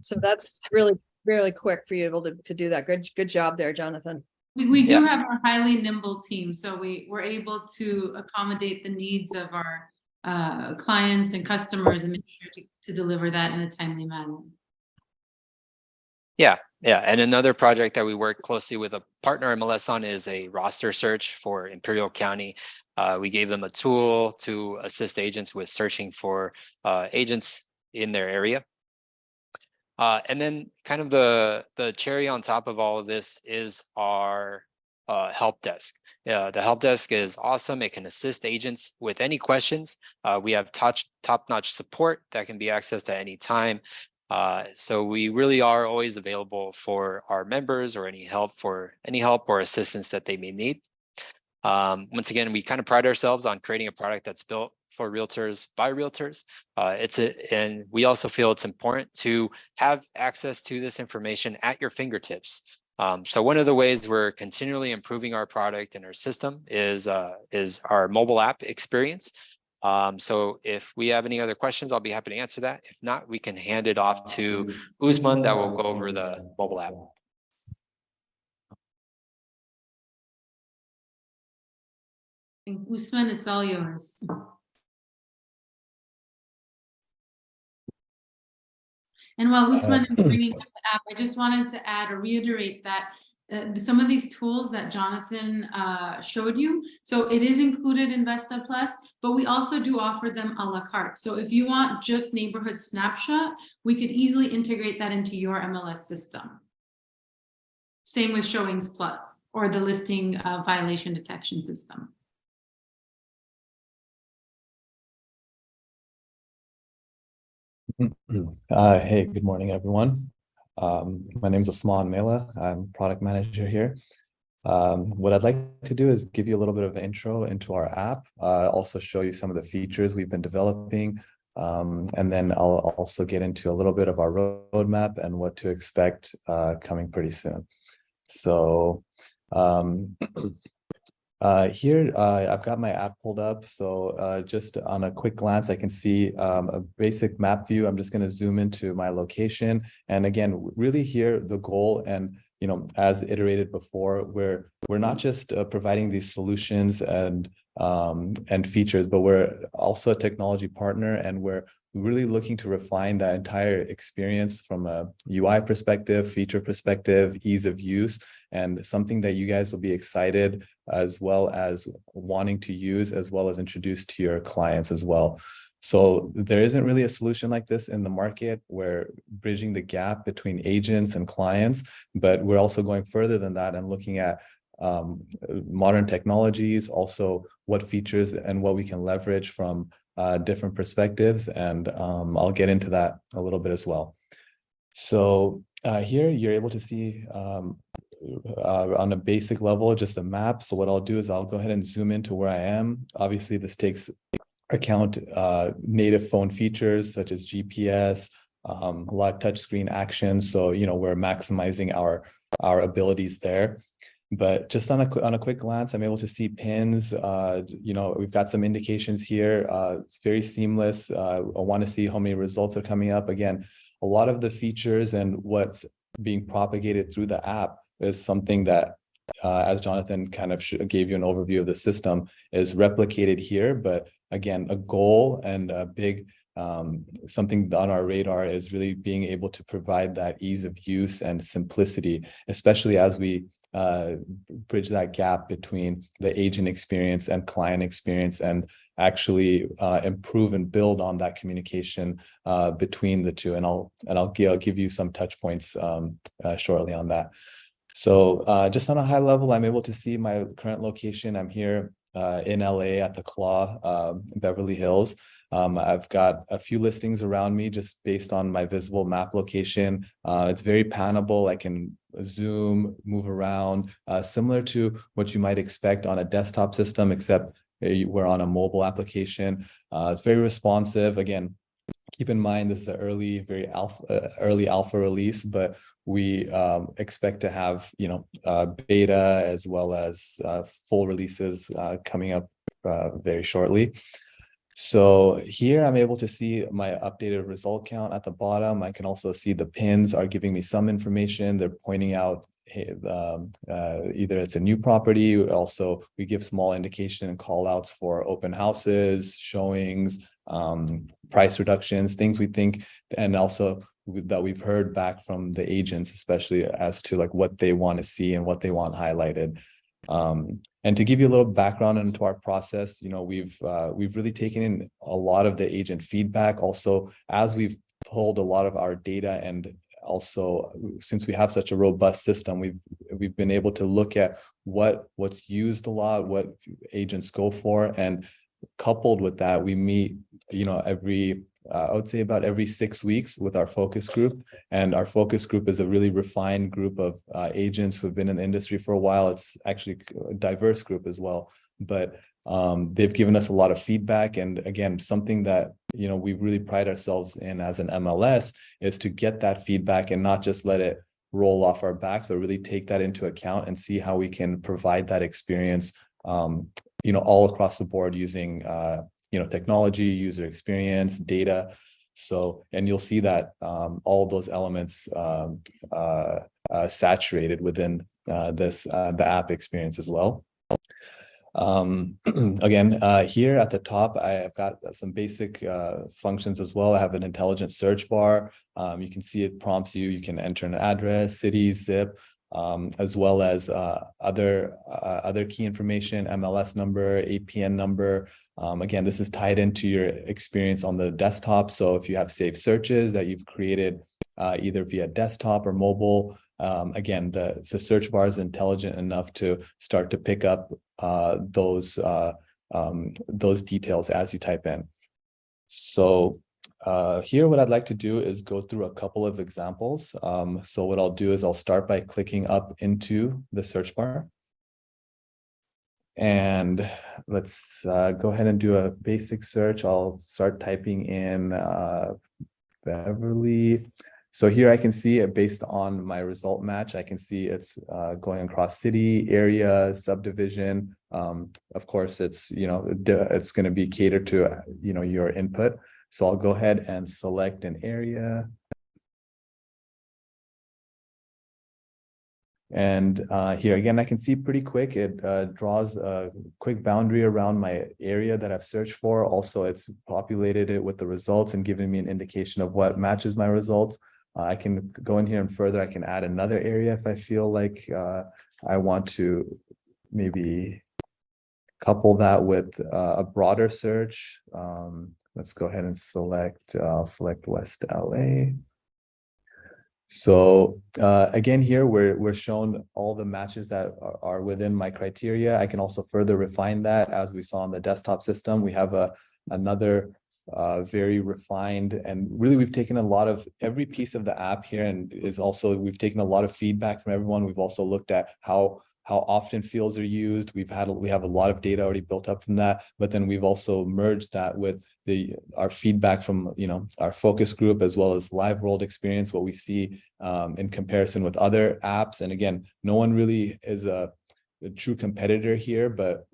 So that's really, really quick for you able to do that. Good job there, Jonathan. We do have a highly nimble team, so we're able to accommodate the needs of our clients and customers and make sure to deliver that in a timely manner. Yeah, and another project that we work closely with a partner MLS on is a roster search for Imperial County. We gave them a tool to assist agents with searching for agents in their area. And then kind of the cherry on top of all of this is our help desk. The help desk is awesome. It can assist agents with any questions. We have top-notch support that can be accessed at any time. So we really are always available for our members or any help or assistance that they may need. Once again, we kind of pride ourselves on creating a product that's built for realtors by realtors. And we also feel it's important to have access to this information at your fingertips. So one of the ways we're continually improving our product and our system is our mobile app experience. So if we have any other questions, I'll be happy to answer that. If not, we can hand it off to Usman that will go over the mobile app. Usman, it's all yours. And while Usman is bringing up the app, I just wanted to add or reiterate that some of these tools that Jonathan showed you, so it is included in VESTAPLUS, but we also do offer them a la carte. So if you want just neighborhood snapshot, we could easily integrate that into your MLS system. Same with Showings Plus or the listing violation detection system. Hey, good morning, everyone. My name is Usman Mela. I'm product manager here. What I'd like to do is give you a little bit of an intro into our app, also show you some of the features we've been developing, and then I'll also get into a little bit of our roadmap and what to expect coming pretty soon. So here, I've got my app pulled up. So just on a quick glance, I can see a basic map view. I'm just going to zoom into my location. And again, really here, the goal and, as iterated before, we're not just providing these solutions and features, but we're also a technology partner, and we're really looking to refine that entire experience from a UI perspective, feature perspective, ease of use, and something that you guys will be excited as well as wanting to use, as well as introduce to your clients as well. So there isn't really a solution like this in the market. We're bridging the gap between agents and clients, but we're also going further than that and looking at modern technologies, also what features and what we can leverage from different perspectives. And I'll get into that a little bit as well. So here you're able to see on a basic level, just a map. So what I'll do is I'll go ahead and zoom into where I am. Obviously, this takes account native phone features such as GPS, a lot of touchscreen actions. So, we're maximizing our abilities there. But just on a quick glance, I'm able to see pins. We've got some indications here. It's very seamless. I want to see how many results are coming up. Again, a lot of the features and what's being propagated through the app is something that, as Jonathan kind of gave you an overview of the system, is replicated here. But again, a goal and a big something on our radar is really being able to provide that ease of use and simplicity, especially as we bridge that gap between the agent experience and client experience, and actually improve and build on that communication between the two. And I'll give you some touch points shortly on that. So just on a high level, I'm able to see my current location. I'm here in LA at the Claw, Beverly Hills. I've got a few listings around me just based on my visible map location. It's very panable. I can zoom, move around, similar to what you might expect on a desktop system, except we're on a mobile application. It's very responsive. Again, keep in mind this is an early alpha release, but we expect to have beta as well as full releases coming up very shortly. So here I'm able to see my updated result count at the bottom. I can also see the pins are giving me some information. They're pointing out, hey, either it's a new property. Also, we give small indication and call outs for open houses, showings, price reductions, things we think, and also that we've heard back from the agents, especially as to like what they want to see and what they want highlighted. And to give you a little background into our process, we've really taken in a lot of the agent feedback. Also, as we've pulled a lot of our data, and also since we have such a robust system, we've been able to look at what's used a lot, what agents go for, and coupled with that, we meet every I would say about every 6 weeks with our focus group. And our focus group is a really refined group of agents who've been in the industry for a while. It's actually a diverse group as well, but they've given us a lot of feedback. And again, something that, you know, we really pride ourselves in as an MLS is to get that feedback and not just let it roll off our backs, but really take that into account and see how we can provide that experience, you know, all across the board using, you know, technology, user experience, data. So, and you'll see that all of those elements saturated within the app experience as well. Again, here at the top, I've got some basic functions as well. I have an intelligent search bar. You can see it prompts you. You can enter an address, city, zip, as well as other key information, MLS number, APN number. Again, this is tied into your experience on the desktop. So if you have saved searches that you've created either via desktop or mobile, again, the search bar is intelligent enough to start to pick up those details as you type in. So here, what I'd like to do is go through a couple of examples. So what I'll do is I'll start by clicking up into the search bar. And let's go ahead and do a basic search. I'll start typing in Beverly. So here I can see it based on my result match. I can see it's going across city, area, subdivision. Of course, it's, you know, it's going to be catered to, you know, your input. So I'll go ahead and select an area. And here again, I can see pretty quick, it draws a quick boundary around my area that I've searched for. Also, it's populated it with the results and giving me an indication of what matches my results. I can go in here and further, I can add another area if I feel like I want to maybe couple that with a broader search. Let's go ahead and select, I'll select West LA. So again, here we're shown all the matches that are within my criteria. I can also further refine that. As we saw on the desktop system, we have another very refined, and really we've taken a lot of every piece of the app here, and is also we've taken a lot of feedback from everyone. We've also looked at how often fields are used. We have a lot of data already built up from that, but then we've also merged that with our feedback from, you know, our focus group, as well as live world experience, what we see in comparison with other apps. And again, no one really is a true competitor here, but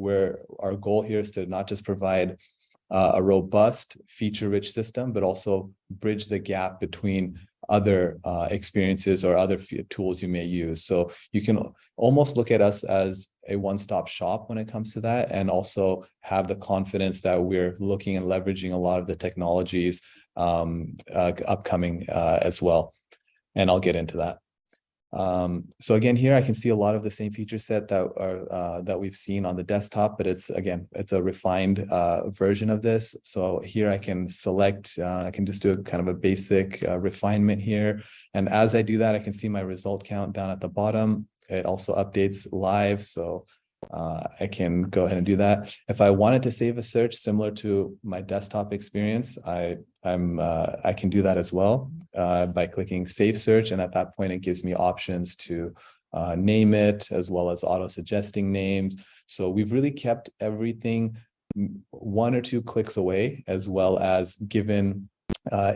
our goal here is to not just provide a robust feature-rich system, but also bridge the gap between other experiences or other tools you may use. So you can almost look at us as a one-stop shop when it comes to that, and also have the confidence that we're looking and leveraging a lot of the technologies upcoming as well. And I'll get into that. So again, here I can see a lot of the same feature set that we've seen on the desktop, but it's a refined version of this. So here I can select, I can just do a kind of a basic refinement here. And as I do that, I can see my result count down at the bottom. It also updates live. So I can go ahead and do that. If I wanted to save a search similar to my desktop experience, I can do that as well by clicking Save Search, and at that point it gives me options to name it, as well as auto suggesting names. So we've really kept everything 1 or 2 clicks away, as well as given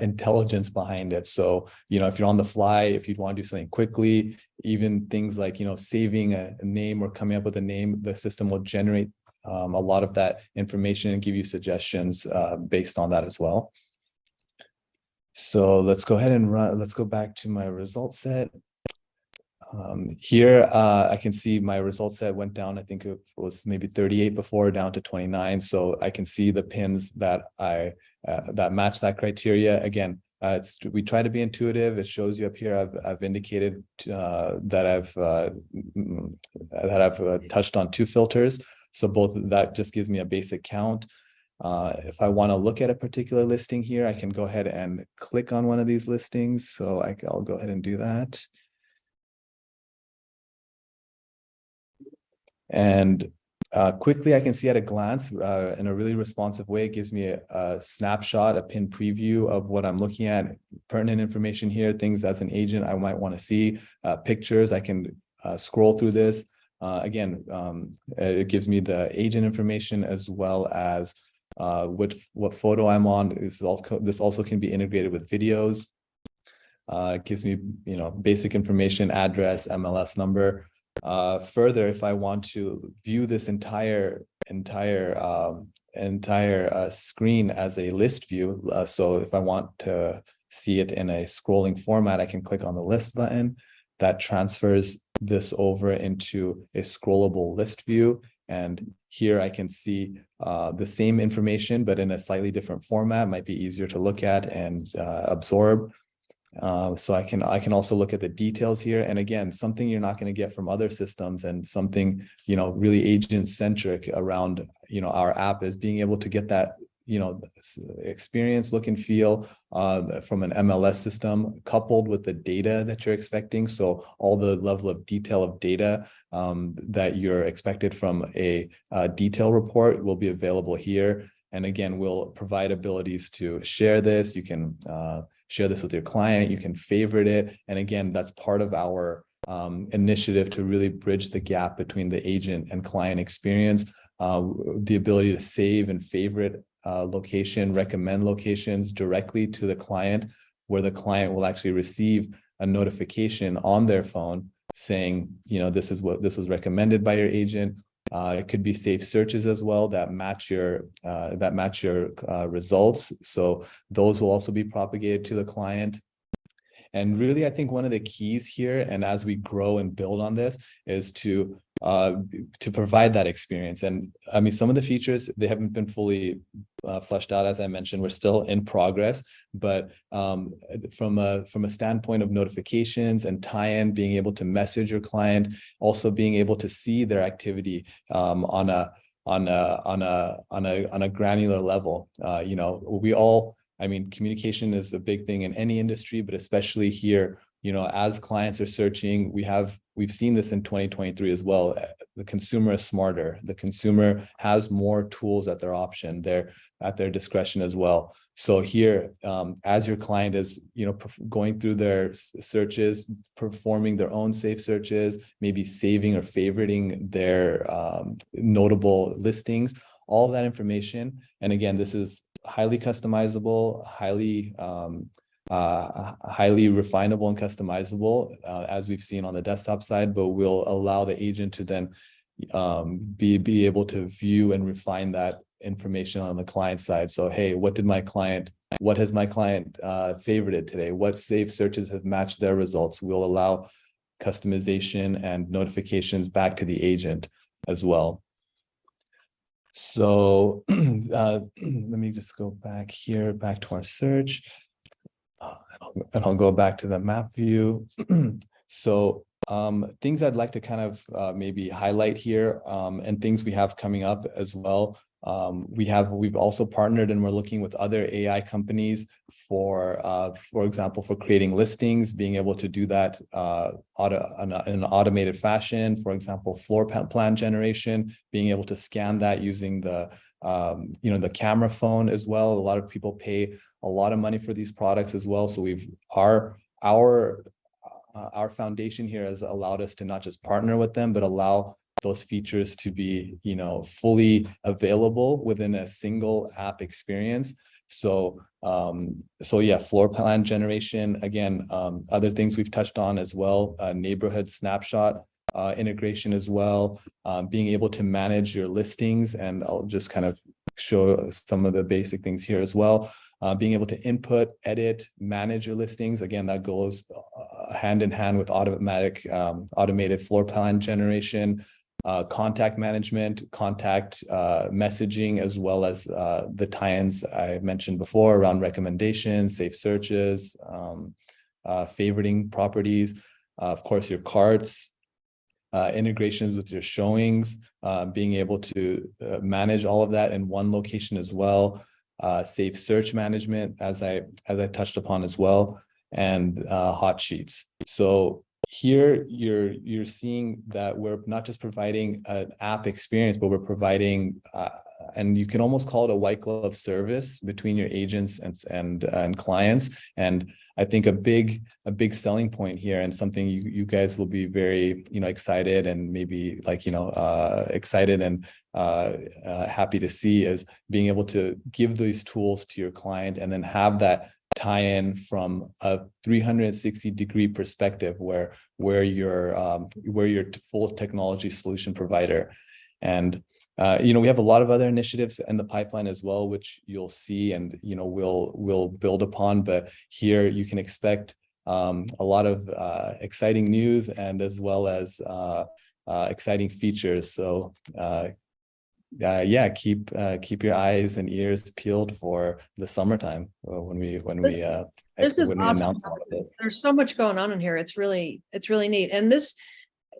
intelligence behind it. So, you know, if you're on the fly, if you'd want to do something quickly, even things like, you know, saving a name or coming up with a name, the system will generate a lot of that information and give you suggestions based on that as well. So let's go ahead and let's go back to my result set. Here I can see my result set went down. I think it was maybe 38 before, down to 29. So I can see the pins that that match that criteria. Again, we try to be intuitive. It shows you up here. I've indicated that I've touched on 2 filters. So both that just gives me a basic count. If I want to look at a particular listing here, I can go ahead and click on one of these listings. So I'll go ahead and do that. And Quickly, I can see at a glance in a really responsive way. It gives me a snapshot, a pin preview of what I'm looking at, pertinent information here, things as an agent I might want to see, pictures. I can scroll through this. Again, it gives me the agent information as well as what photo I'm on. This also can be integrated with videos. It gives me, basic information, address, MLS number. Further, if I want to view this entire screen as a list view, so if I want to see it in a scrolling format, I can click on the list button. That transfers this over into a scrollable list view. And here I can see the same information, but in a slightly different format. Might be easier to look at and absorb. So I can also look at the details here. And again, something you're not going to get from other systems, and something, really agent centric around, our app, is being able to get that, experience, look and feel from an MLS system, coupled with the data that you're expecting. So all the level of detail of data that you're expected from a detail report will be available here. And again, we'll provide abilities to share this. You can share this with your client. You can favorite it. And again, that's part of our initiative to really bridge the gap between the agent and client experience. The ability to save and favorite location, recommend locations directly to the client, where the client will actually receive a notification on their phone saying, this was recommended by your agent. It could be safe searches as well that match your results. So those will also be propagated to the client. And really, I think one of the keys here, and as we grow and build on this, is to provide that experience. And I mean, some of the features, they haven't been fully fleshed out, as I mentioned. We're still in progress, but from a standpoint of notifications and tie-in, being able to message your client, also being able to see their activity on a granular level. Communication is a big thing in any industry, but especially here, as clients are searching, we've seen this in 2023 as well. The consumer is smarter. The consumer has more tools at their option. They're at their discretion as well. So here, as your client is, going through their searches, performing their own safe searches, maybe saving or favoriting their notable listings, all of that information. And again, this is highly customizable, highly refinable and customizable, as we've seen on the desktop side, but will allow the agent to then be able to view and refine that information on the client side. So, hey, what has my client favorited today? What safe searches have matched their results? We'll allow customization and notifications back to the agent as well. So let me just go back here, back to our search, and I'll go back to the map view. So things I'd like to kind of maybe highlight here, and things we have coming up as well. We've also partnered, and we're looking with other AI companies for example, for creating listings, being able to do that in an automated fashion. For example, floor plan generation, being able to scan that using the camera phone as well. A lot of people pay a lot of money for these products as well. So our foundation here has allowed us to not just partner with them, but allow those features to be, fully available within a single app experience. So yeah, floor plan generation, again, other things we've touched on as well, neighborhood snapshot integration as well, being able to manage your listings. And I'll just kind of show some of the basic things here as well. Being able to input, edit, manage your listings. Again, that goes hand in hand with automated floor plan generation, contact management, contact messaging, as well as the tie-ins I mentioned before around recommendations, safe searches, favoriting properties, of course, your carts, integrations with your showings, being able to manage all of that in one location as well, safe search management, as I touched upon as well, and hot sheets. So here you're seeing that we're not just providing an app experience, but we're providing and you can almost call it a white glove service between your agents and clients. And I think a big selling point here, and something you guys will be very excited and maybe excited and happy to see, is being able to give these tools to your client and then have that tie-in from a 360-degree perspective where you're full technology solution provider. And we have a lot of other initiatives in the pipeline as well, which you'll see and we'll build upon. But here you can expect a lot of exciting news and as well as exciting features. So keep your eyes and ears peeled for the summertime when we announce all of this. There's so much going on in here. It's really neat. And this,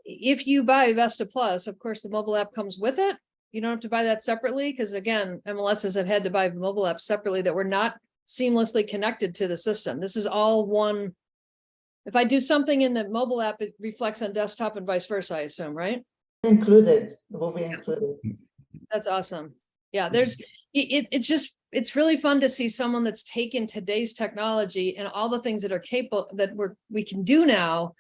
if you buy VESTAPLUS, of course, the mobile app comes with it. You don't have to buy that separately, because again, MLSs have had to buy mobile apps separately that were not seamlessly connected to the system. This is all one. If I do something in the mobile app, it reflects on desktop and vice versa, I assume, right? Included, it will be included. That's awesome. Yeah, it's really fun to see someone that's taken today's technology and all the things that are capable that we can do now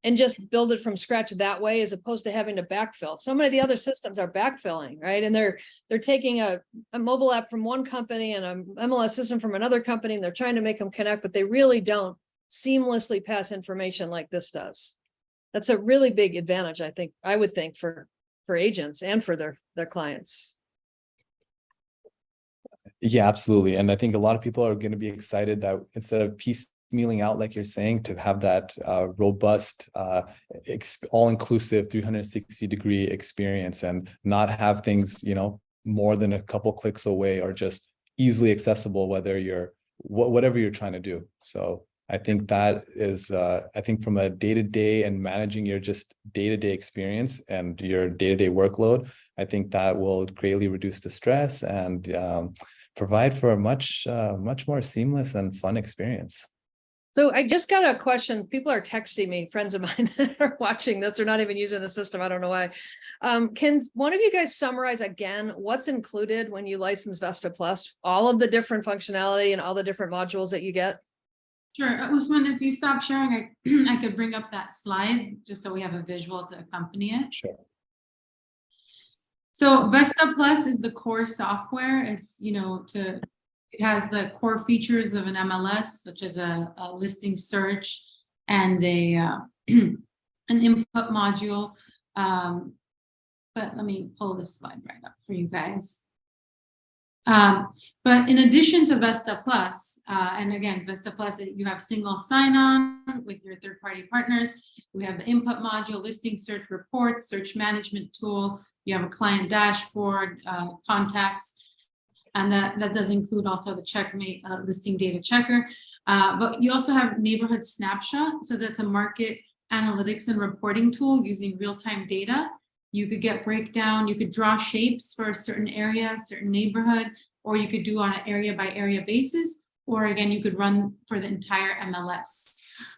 and just build it from scratch that way, as opposed to having to backfill. So many of the other systems are backfilling, right? And they're taking a mobile app from one company and an MLS system from another company, and they're trying to make them connect, but they really don't seamlessly pass information like this does. That's a really big advantage, I would think, for agents and for their clients. Yeah, absolutely. And I think a lot of people are going to be excited that instead of piecemealing out, like you're saying, to have that robust, all-inclusive 360-degree experience, and not have things, more than a couple clicks away, or just easily accessible, whatever you're trying to do. So I think that is, from a day-to-day and managing your just day-to-day experience and your day-to-day workload, I think that will greatly reduce the stress and provide for a much more seamless and fun experience. So I just got a question. People are texting me, friends of mine that are watching this. They're not even using the system. I don't know why. Can one of you guys summarize again what's included when you license VESTAPLUS, all of the different functionality and all the different modules that you get? Sure. Usman, if you stop sharing, I could bring up that slide just so we have a visual to accompany it. Sure. So VESTAPLUS is the core software. It's, it has the core features of an MLS, such as a listing search and an input module. But let me pull this slide right up for you guys. But in addition to VESTAPLUS, and again, VESTAPLUS, you have single sign-on with your third-party partners. We have the input module, listing search reports, search management tool. You have a client dashboard, contacts, and that does include also the Checkmate listing data checker. But you also have neighborhood snapshot. So that's a market analytics and reporting tool using real-time data. You could get breakdown, you could draw shapes for a certain area, certain neighborhood, or you could do on an area by area basis, or again, you could run for the entire MLS.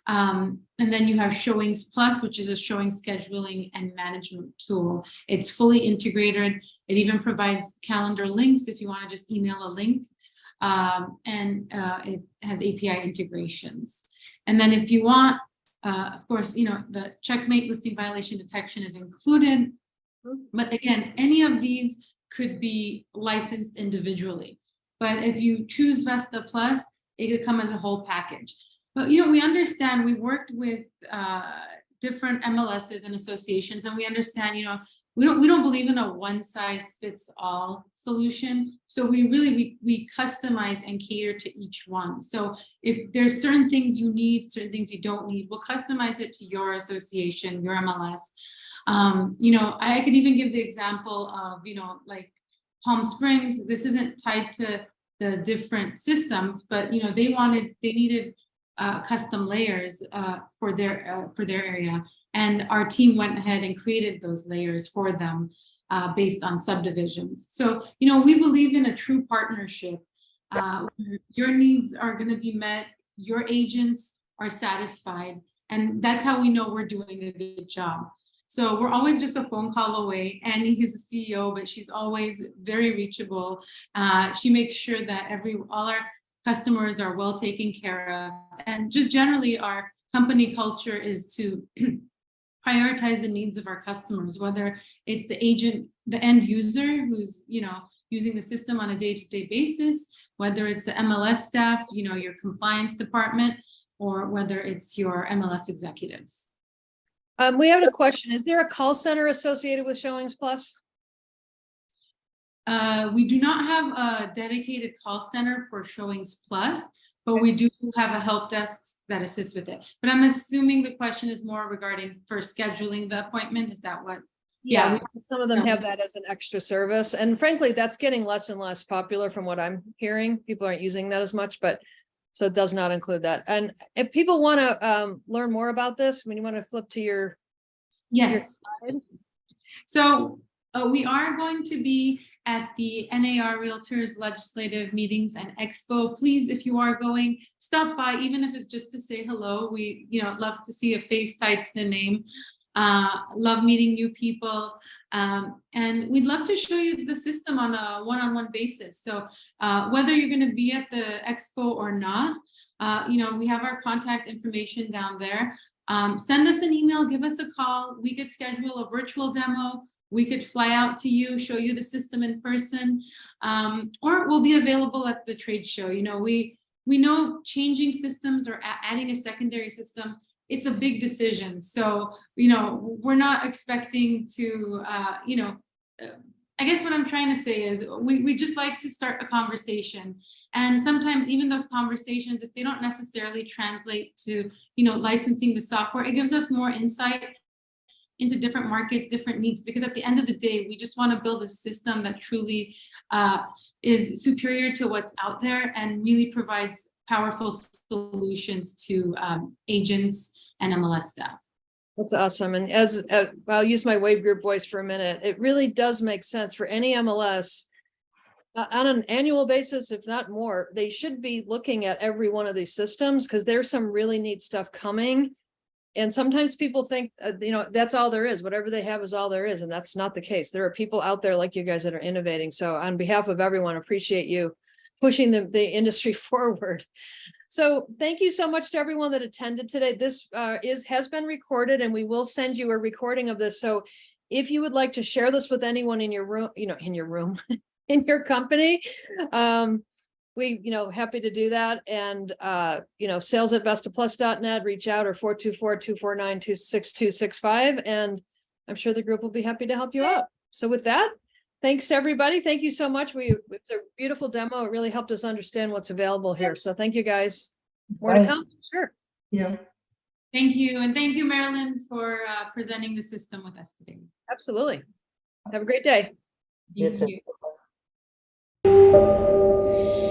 And then you have Showings Plus, which is a showing scheduling and management tool. It's fully integrated. It even provides calendar links if you want to just email a link. And it has API integrations. And then if you want, of course, the Checkmate listing violation detection is included. But again, any of these could be licensed individually. But if you choose VESTAPLUS, it could come as a whole package. But we understand, we worked with different MLSs and associations, and we understand, we don't believe in a one-size-fits-all solution. So we customize and cater to each one. So if there's certain things you need, certain things you don't need, we'll customize it to your association, your MLS. I could even give the example of, like Palm Springs. This isn't tied to the different systems, but they needed custom layers for their area, and our team went ahead and created those layers for them based on subdivisions. So we believe in a true partnership. Your needs are going to be met, your agents are satisfied, And that's how we know we're doing a good job. So we're always just a phone call away. Annie is the CEO, but she's always very reachable. She makes sure that all our customers are well taken care of. And just generally, our company culture is to prioritize the needs of our customers, whether it's the agent, the end user who's, using the system on a day-to-day basis, whether it's the MLS staff, your compliance department, or whether it's your MLS executives. We have a question. Is there a call center associated with Showings Plus? We do not have a dedicated call center for Showings Plus, but we do have a help desk that assists with it. But I'm assuming the question is more regarding for scheduling the appointment. Is that what? Yeah, some of them have that as an extra service. And frankly, that's getting less and less popular from what I'm hearing. People aren't using that as much, but so it does not include that. And if people want to learn more about this, when you want to flip to your Yes. So we are going to be at the NAR Realtors Legislative Meetings and Expo. Please, if you are going, stop by, even if it's just to say hello. We, love to see a face tied to the name. Love meeting new people. And we'd love to show you the system on a one-on-one basis. So whether you're going to be at the expo or not, we have our contact information down there. Send us an email, give us a call. We could schedule a virtual demo. We could fly out to you, show you the system in person, or we'll be available at the trade show. We know changing systems or adding a secondary system, it's a big decision. So, we're not expecting to, I guess what I'm trying to say is we just like to start a conversation. And sometimes even those conversations, if they don't necessarily translate to, licensing the software, it gives us more insight into different markets, different needs, because at the end of the day, we just want to build a system that truly is superior to what's out there and really provides powerful solutions to agents and MLS staff. That's awesome. And as I'll use my Wave Group voice for a minute, it really does make sense for any MLS on an annual basis, if not more. They should be looking at every one of these systems because there's some really neat stuff coming. And sometimes people think, that's all there is. Whatever they have is all there is. And that's not the case. There are people out there like you guys that are innovating. So on behalf of everyone, appreciate you pushing the industry forward. So thank you so much to everyone that attended today. This has been recorded and we will send you a recording of this. So if you would like to share this with anyone in your room, in your company, we, happy to do that. And, sales@vestaplus.net, reach out, or 424-249-26265. And I'm sure the group will be happy to help you out. So with that, thanks everybody. Thank you so much. It's a beautiful demo. It really helped us understand what's available here. So thank you guys. More to come. Sure. Yeah. Thank you. And thank you, Marilyn, for presenting the system with us today. Absolutely. Have a great day. You Thank too. you.